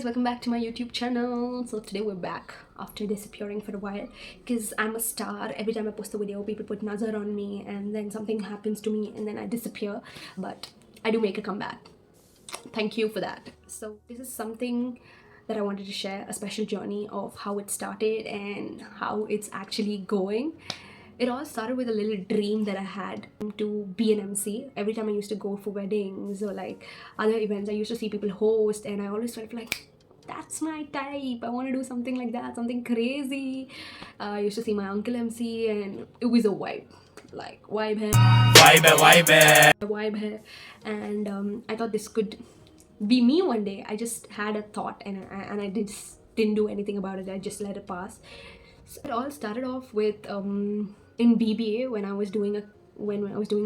guys, welcome back to my YouTube channel. So today we're back after disappearing for a while because I'm a star. Every time I post a video, people put nazar on me and then something happens to me and then I disappear, but I do make a comeback. Thank you for that. So this is something that I wanted to share, a special journey of how it started and how it's actually going. It all started with a little dream that I had to be an MC. Every time I used to go for weddings or like other events, I used to see people host and I always felt like that's my type. I want to do something like that, something crazy. I used to see my uncle MC and it was a vibe. Like vibe hai. And I thought this could be me one day. I just had a thought and I didn't do anything about it. I just let it pass. So it all started off with in BBA when I was doing the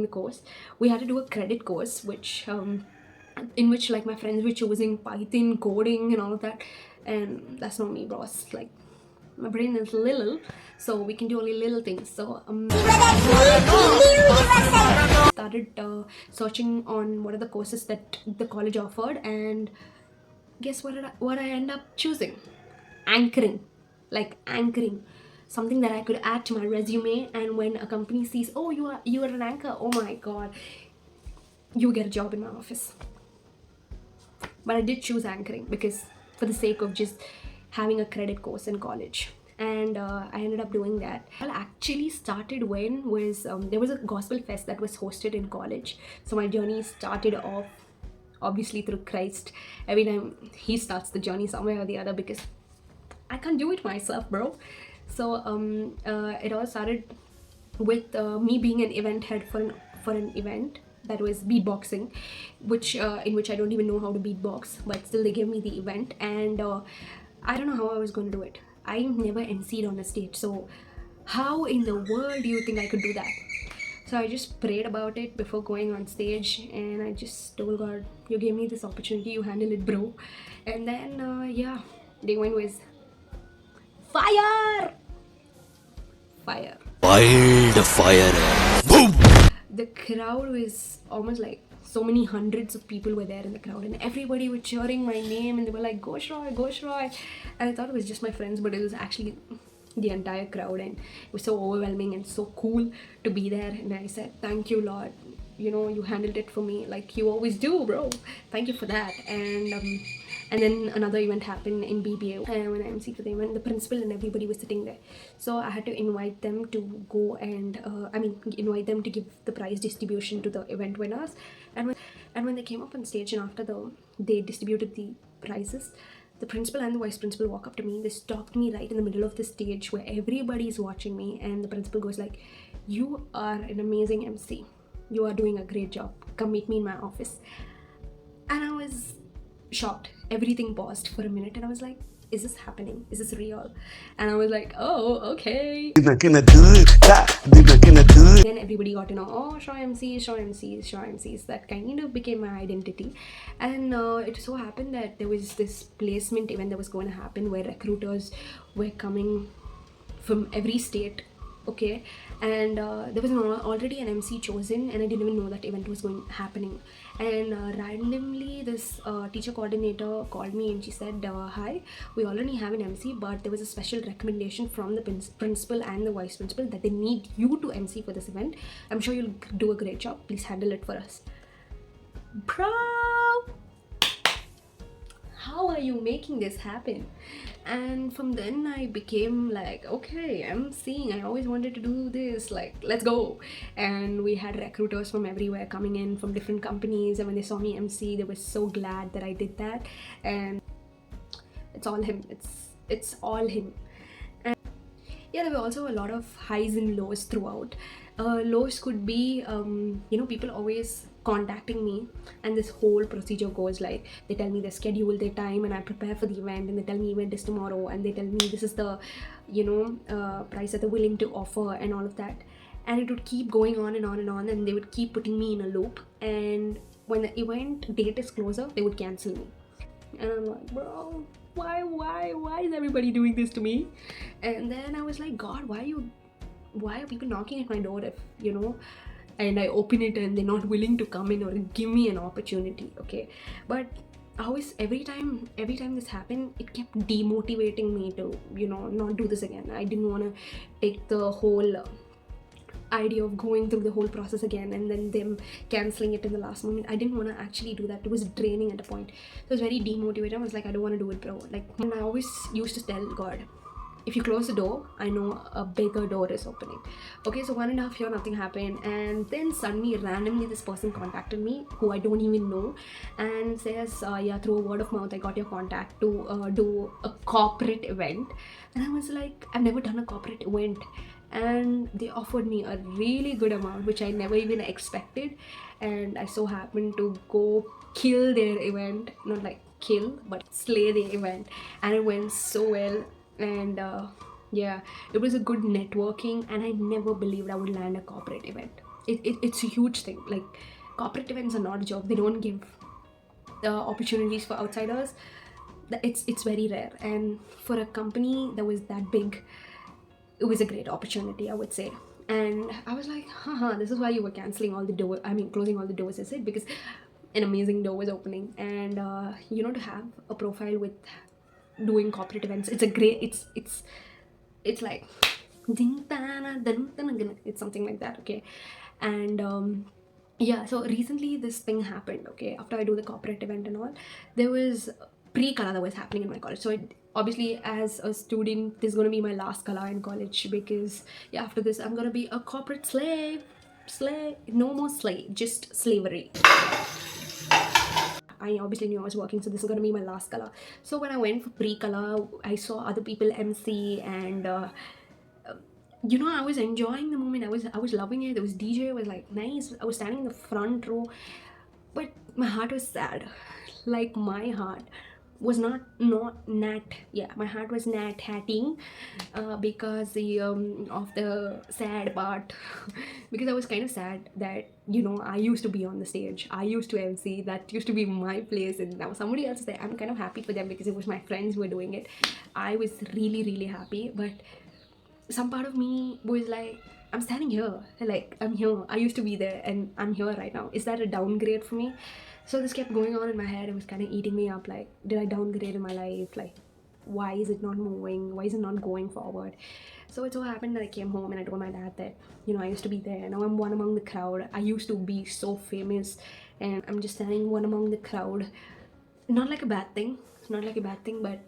course. We had to do a credit course, which in which like my friends were choosing Python coding and all of that, and that's not me, bros. Like my brain is little, so we can do only little things. So started searching on what are the courses that the college offered, and guess what I end up choosing? Anchoring. Like anchoring, something that I could add to my resume, and when a company sees, oh, you are an anchor, oh my god, you get a job in my office. But I did choose anchoring because for the sake of just having a credit course in college, and I ended up doing that. Well, actually started when was there was a gospel fest that was hosted in college, so my journey started off obviously through Christ. Every time he starts the journey somewhere or the other, because I can't do it myself, bro. So it all started with me being an event head for an event that was beatboxing, which in which I don't even know how to beatbox, but still they gave me the event, and I don't know how I was going to do it. I never emceed on a stage, so how in the world do you think I could do that? So I just prayed about it before going on stage, and I just told God, you gave me this opportunity, you handle it, bro. And then yeah, day one was fire. Wild fire. Boom! The crowd was almost like so many hundreds of people were there in the crowd, and everybody was cheering my name, and they were like, Ghosh Roy. And I thought it was just my friends, but it was actually the entire crowd, and it was so overwhelming and so cool to be there. And I said, thank you, Lord, you handled it for me like you always do, bro. Thank you for that. And then another event happened in BBA, and when I MC for the event, the principal and everybody was sitting there, so I had to invite them to go and invite them to give the prize distribution to the event winners. And when they came up on stage, and after they distributed the prizes, the principal and the vice principal walk up to me. They stopped me right in the middle of the stage where everybody is watching me, and the principal goes like, you are an amazing MC, you are doing a great job, come meet me in my office. And I was shocked. Everything paused for a minute, and I was like, is this happening? Is this real? And I was like, oh, okay. Then everybody got to know, oh, Shaw MCs. That kind of became my identity. And it so happened that there was this placement event that was going to happen where recruiters were coming from every state, okay, and there was already an MC chosen, and I didn't even know that event was happening. And randomly this teacher coordinator called me, and she said, hi, we already have an MC, but there was a special recommendation from the principal and the vice principal that they need you to MC for this event. I'm sure you'll do a great job, please handle it for us. Bro, how are you making this happen? And from then I became like, okay, I'm seeing, I always wanted to do this, like, let's go. And we had recruiters from everywhere coming in from different companies, and when they saw me MC, they were so glad that I did that. And it's all him, it's all him. And yeah, there were also a lot of highs and lows throughout. Lows could be people always contacting me, and this whole procedure goes like, they tell me their schedule, their time, and I prepare for the event, and they tell me event is tomorrow, and they tell me this is the price that they're willing to offer and all of that. And it would keep going on and on and on, and they would keep putting me in a loop, and when the event date is closer, they would cancel me. And I'm like, bro, why is everybody doing this to me? And then I was like, God, why are people knocking at my door if and I open it and they're not willing to come in or give me an opportunity, okay? But always every time this happened, it kept demotivating me to not do this again. I didn't want to take the whole idea of going through the whole process again and then them canceling it in the last moment. I didn't want to actually do that. It was draining at a point. So it was very demotivating. I was like, I don't want to do it, bro. Like, and I always used to tell God, if you close the door, I know a bigger door is opening. Okay, so 1.5 year nothing happened, and then suddenly randomly this person contacted me who I don't even know and says, yeah, through a word of mouth I got your contact to do a corporate event. And I was like, I've never done a corporate event, and they offered me a really good amount which I never even expected. And I so happened to go kill their event, not like kill but slay the event, and it went so well. And yeah, it was a good networking, and I never believed I would land a corporate event. It's a huge thing. Like, corporate events are not a joke. They don't give opportunities for outsiders. It's very rare, and for a company that was that big, it was a great opportunity, I would say. And I was like, haha, this is why you were canceling all the doors, I mean closing all the doors, is it? Because an amazing door was opening. And to have a profile with doing corporate events, it's a great, it's like it's something like that, okay? And yeah, so recently this thing happened, okay? After I do the corporate event and all, there was pre-kala that was happening in my college. So obviously, as a student, this is going to be my last kala in college, because yeah, after this I'm going to be a corporate slave, no more slave, just slavery. I obviously knew I was working, so this is gonna be my last color. So when I went for pre-color, I saw other people MC, and I was enjoying the moment. I was loving it. There was DJ, it was like nice. I was standing in the front row, but my heart was sad. Like, my heart was not nat yeah, my heart was nat hatting, because of the sad part. Because I was kind of sad that I used to be on the stage, I used to MC, that used to be my place, and now somebody else is there. I'm kind of happy for them because it was my friends who were doing it. I was really really happy, but some part of me was like, I'm standing here, like, I'm here, I used to be there, and I'm here right now. Is that a downgrade for me? So this kept going on in my head. It was kind of eating me up. Like, did I downgrade in my life? Like, why is it not moving? Why is it not going forward? So it so happened that I came home and I told my dad that I used to be there. Now I'm one among the crowd. I used to be so famous, and I'm just standing one among the crowd. Not like a bad thing, not like a bad thing, but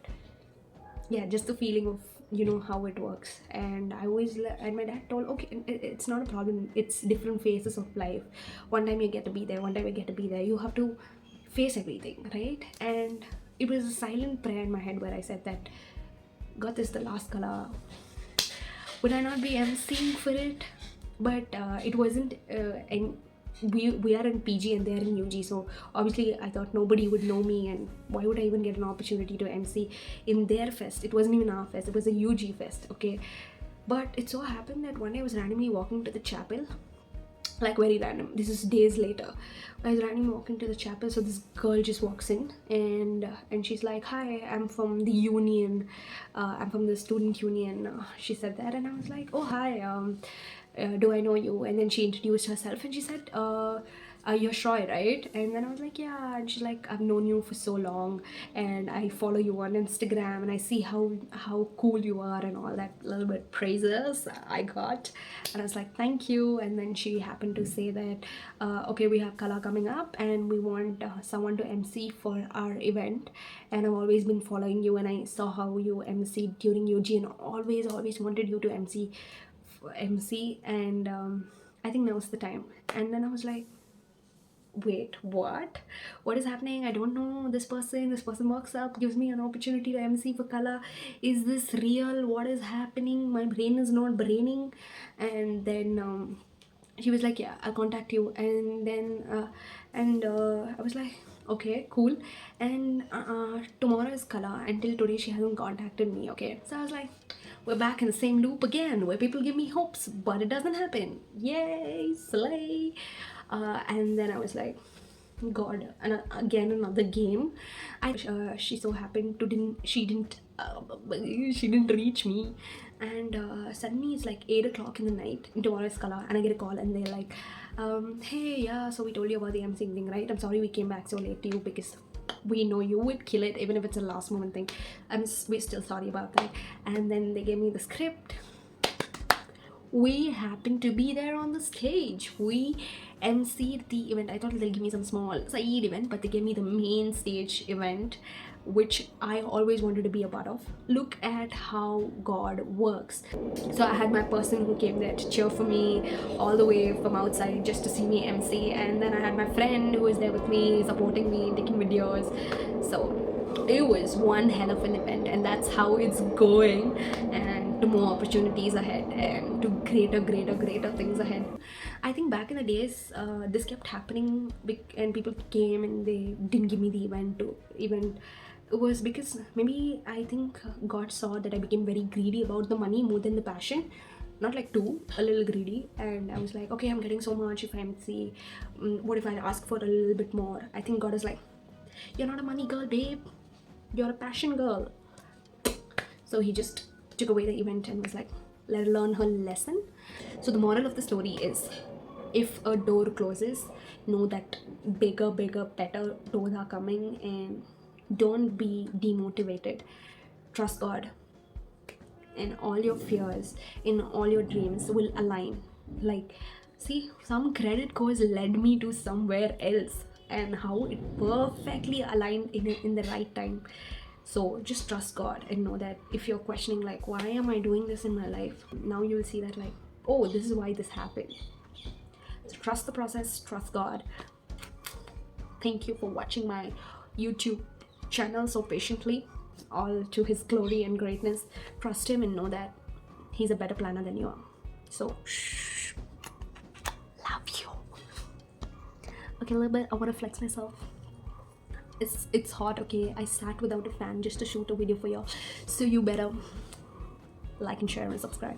yeah, just the feeling of how it works. And and my dad told, okay, it's not a problem, it's different phases of life. One time you get to be there, one time you get to be there, you have to face everything, right? And it was a silent prayer in my head where I said that, God, this is the last color. Would I not be emceeing for it? But it wasn't and we are in PG and they're in UG, so obviously I thought nobody would know me, and why would I even get an opportunity to MC in their fest? It wasn't even our fest, it was a UG fest, okay? But it so happened that one day I was randomly walking to the chapel, like very random. This is days later. I was randomly walking to the chapel, so this girl just walks in, and she's like, "Hi, I'm from the union. I'm from the student union." She said that, and I was like, "Oh, hi. Do I know you?" And then she introduced herself, and she said, "You're Shoy, right?" And then I was like, "Yeah." And she's like, "I've known you for so long, and I follow you on Instagram, and I see how cool you are, and all that little bit praises I got." And I was like, "Thank you." And then she happened to say that, "Okay, we have Kala coming up, and we want someone to MC for our event. And I've always been following you, and I saw how you MC during UG, and always wanted you to MC, and I think now's the time." And then I was like, wait, what is happening? I don't know this person walks up, gives me an opportunity to MC for color. Is this real? What is happening? My brain is not braining. And then she was like, "Yeah, I'll contact you." And then I was like, "Okay, cool." And tomorrow is color. Until today she hasn't contacted me, okay? So I was like, we're back in the same loop again, where people give me hopes but it doesn't happen. Yay, slay. And then I was like, God, and again another game. She so happened to she didn't reach me. And suddenly it's like 8 o'clock in the night in tomorrow's color, and I get a call, and they're like, "Hey, yeah, so we told you about the emceeing thing, right? I'm sorry we came back so late to you because we know you would kill it, even if it's a last moment thing. We're still sorry about that. And then they gave me the script. We happened to be there on the stage. We emceed the event. I thought they'll give me some small side event, but they gave me the main stage event, which I always wanted to be a part of. Look at how God works. So I had my person who came there to cheer for me all the way from outside just to see me MC, and then I had my friend who was there with me, supporting me, taking videos. So it was one hell of an event, and that's how it's going, and to more opportunities ahead, and to greater things ahead. I think back in the days, this kept happening, and people came and they didn't give me the event. It was because maybe I think God saw that I became very greedy about the money more than the passion. Not like too, a little greedy. And I was like, okay, I'm getting so much. If I'm see, what if I ask for a little bit more? I think God is like, you're not a money girl, babe, you're a passion girl. So he just took away the event and was like, let her learn her lesson. So the moral of the story is, if a door closes, know that bigger, better doors are coming, and don't be demotivated. Trust God, and all your fears in all your dreams will align. Like, see, some credit course led me to somewhere else, and how it perfectly aligned in the right time. So just trust God and know that if you're questioning like, why am I doing this in my life, now you'll see that like, oh, this is why this happened. So trust the process, trust God. Thank you for watching my YouTube channel so patiently, all to his glory and greatness. Trust him and know that he's a better planner than you are. So shh, love you. Okay, a little bit I want to flex myself. It's hot. Okay, I sat without a fan just to shoot a video for y'all, so you better like and share and subscribe.